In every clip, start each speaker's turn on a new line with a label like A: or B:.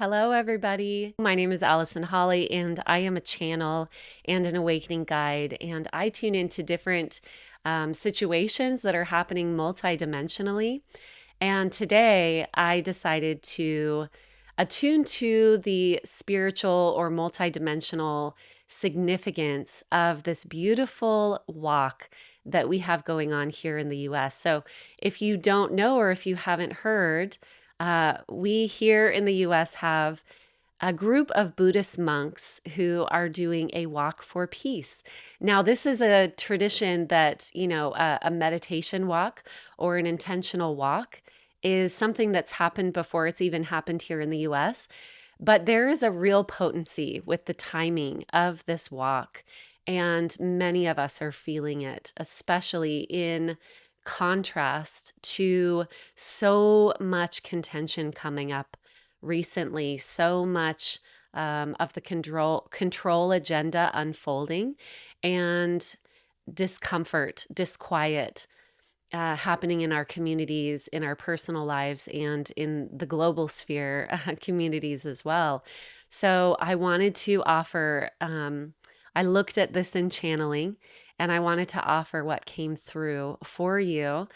A: Hello, everybody. My name is Allison Holly, and I am a channel and an awakening guide. And I tune into different situations that are happening multidimensionally. And today I decided to attune to the spiritual or multidimensional significance of this beautiful walk that we have going on here in the US. So, if you don't know or if you haven't heard, we here in the US have a group of Buddhist monks who are doing a walk for peace. Now, this is a tradition that, a meditation walk or an intentional walk is something that's happened before it's even happened here in the US. But there is a real potency with the timing of this walk. And many of us are feeling it, especially in contrast to so much contention coming up recently, so much of the control agenda unfolding, and discomfort, disquiet happening in our communities, in our personal lives, and in the global sphere communities as well. So I wanted to offer, I looked at this in channeling, and I wanted to offer what came through for you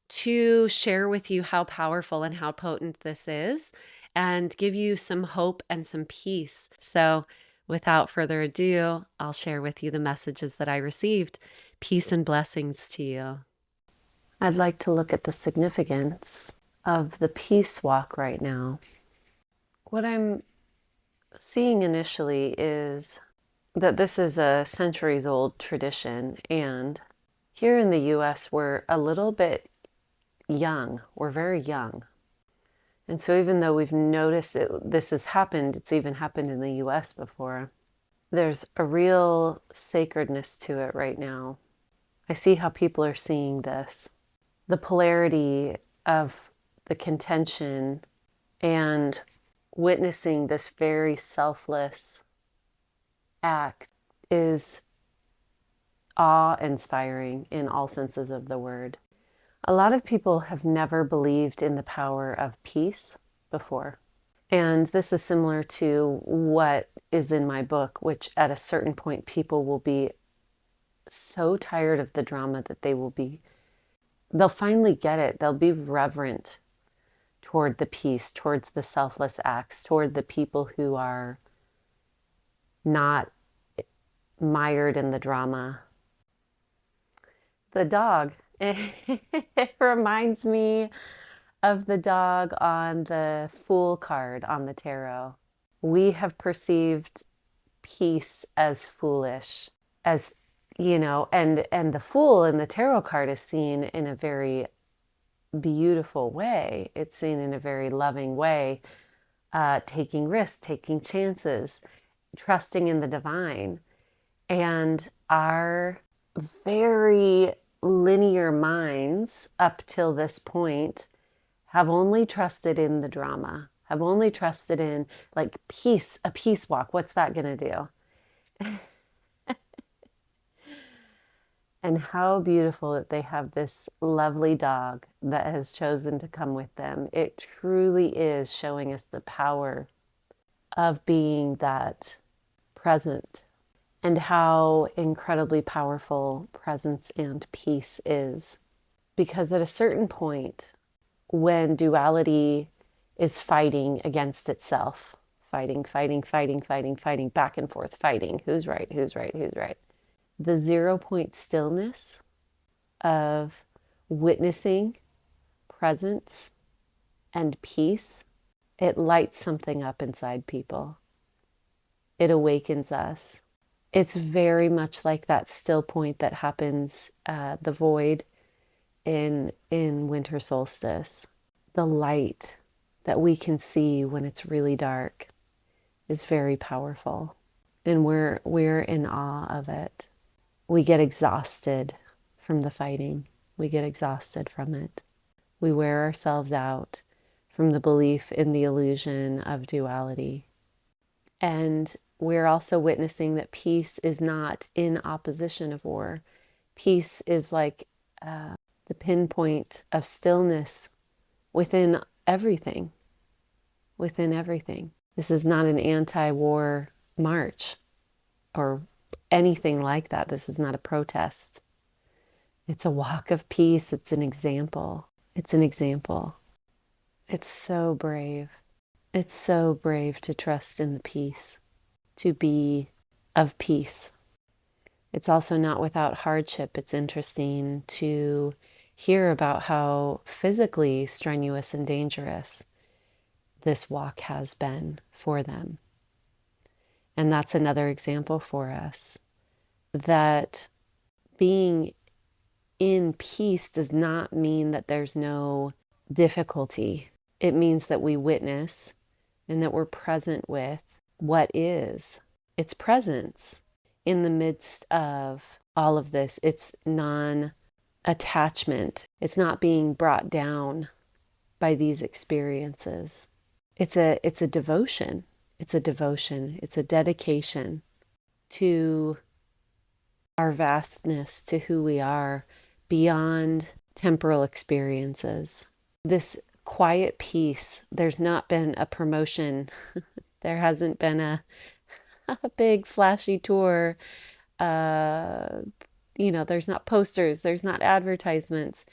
A: to share with you how powerful and how potent this is and give you some hope and some peace. So, without further ado, I'll share with you the messages that I received. Peace and blessings to you. I'd like to look at the significance of the peace walk right now. What I'm seeing initially is that this is a centuries old tradition, and here in the US, we're a little bit young. We're very young. And so even though we've noticed this has happened, it's even happened in the US before, there's a real sacredness to it right now. I see how people are seeing this. The polarity of the contention and witnessing this very selfless act is awe-inspiring in all senses of the word. A lot of people have never believed in the power of peace before. And this is similar to what is in my book, which at a certain point, people will be so tired of the drama that they'll finally get it. They'll be reverent toward the peace, towards the selfless acts, toward the people who are not mired in the drama. The dog, it reminds me of the dog on the Fool card on the tarot. We have perceived peace as foolish, as and the Fool in the tarot card is seen in a very beautiful way. It's seen in a very loving way, taking risks, taking chances, trusting in the divine. And our very linear minds up till this point have only trusted in the drama, have only trusted in like peace, a peace walk. What's that going to do? And how beautiful that they have this lovely dog that has chosen to come with them. It truly is showing us the power of being that present and how incredibly powerful presence and peace is. Because at a certain point, when duality is fighting against itself, fighting, back and forth, fighting, who's right, the 0 point stillness of witnessing presence and peace, it lights something up inside people. It awakens us. It's very much like that still point that happens, the void in winter solstice. The light that we can see when it's really dark is very powerful, and we're in awe of it. We get exhausted from the fighting. We get exhausted from it. We wear ourselves out from the belief in the illusion of duality. And we're also witnessing that peace is not in opposition of war. Peace is like the pinpoint of stillness within everything. within everything. This is not an anti-war march or anything like that. This is not a protest. It's a walk of peace. It's an example. It's an example. It's so brave. It's so brave to trust in the peace, to be of peace. It's also not without hardship. It's interesting to hear about how physically strenuous and dangerous this walk has been for them. And that's another example for us that being in peace does not mean that there's no difficulty. It means that we witness and that we're present with what is, its presence in the midst of all of this. It's non-attachment. It's not being brought down by these experiences. It's a devotion. It's a devotion. It's a dedication to our vastness, to who we are beyond temporal experiences. This quiet peace, there's not been a promotion. There hasn't been a big flashy tour. There's not posters, there's not advertisements.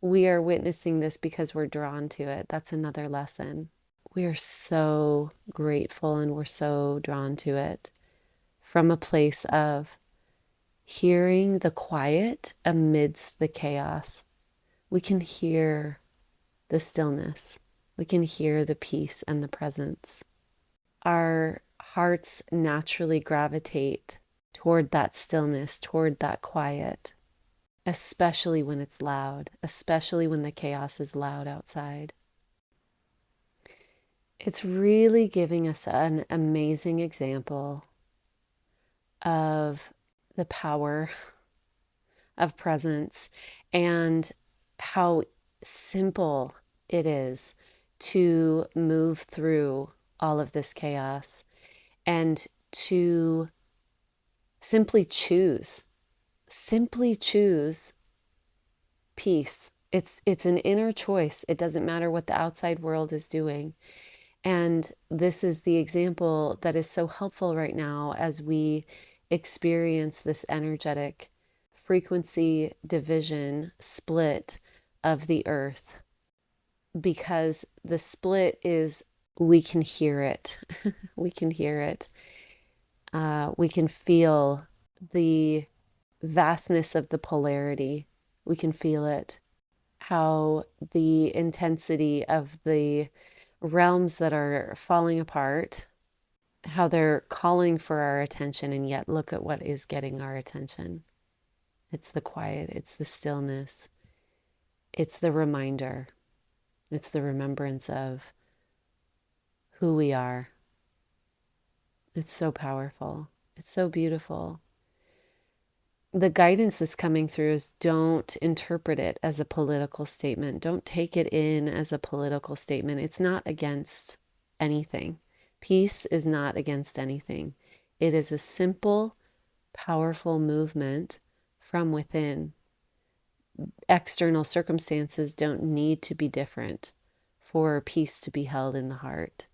A: We are witnessing this because we're drawn to it. That's another lesson. We are so grateful and we're so drawn to it from a place of hearing the quiet amidst the chaos. We can hear the stillness. We can hear the peace and the presence. Our hearts naturally gravitate toward that stillness, toward that quiet, especially when it's loud, especially when the chaos is loud outside. It's really giving us an amazing example of the power of presence and how simple it is to move through all of this chaos and to simply choose peace. It's an inner choice. It doesn't matter what the outside world is doing. And this is the example that is so helpful right now as we experience this energetic frequency division split of the earth. Because the split is, we can hear it. We can hear it. We can feel the vastness of the polarity. We can feel it. How the intensity of the realms that are falling apart, how they're calling for our attention, and yet look at what is getting our attention. It's the quiet, it's the stillness, it's the reminder, it's the remembrance of who we are. It's so powerful. It's so beautiful. The guidance that's coming through is don't interpret it as a political statement. Don't take it in as a political statement. It's not against anything. Peace is not against anything. It is a simple, powerful movement from within. External circumstances don't need to be different for peace to be held in the heart.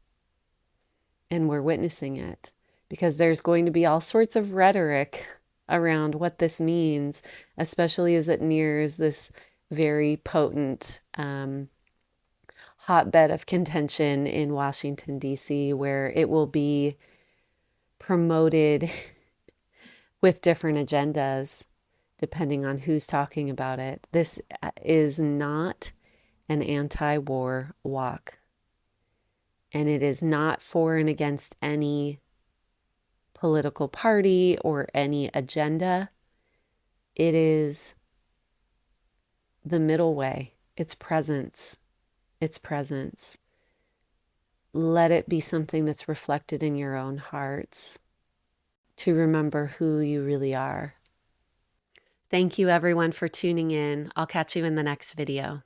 A: And we're witnessing it because there's going to be all sorts of rhetoric around what this means, especially as it nears this very potent hotbed of contention in Washington, D.C., where it will be promoted with different agendas, depending on who's talking about it. This is not an anti-war walk. And it is not for and against any political party or any agenda. It is the middle way. It's presence. It's presence. Let it be something that's reflected in your own hearts to remember who you really are. Thank you everyone for tuning in. I'll catch you in the next video.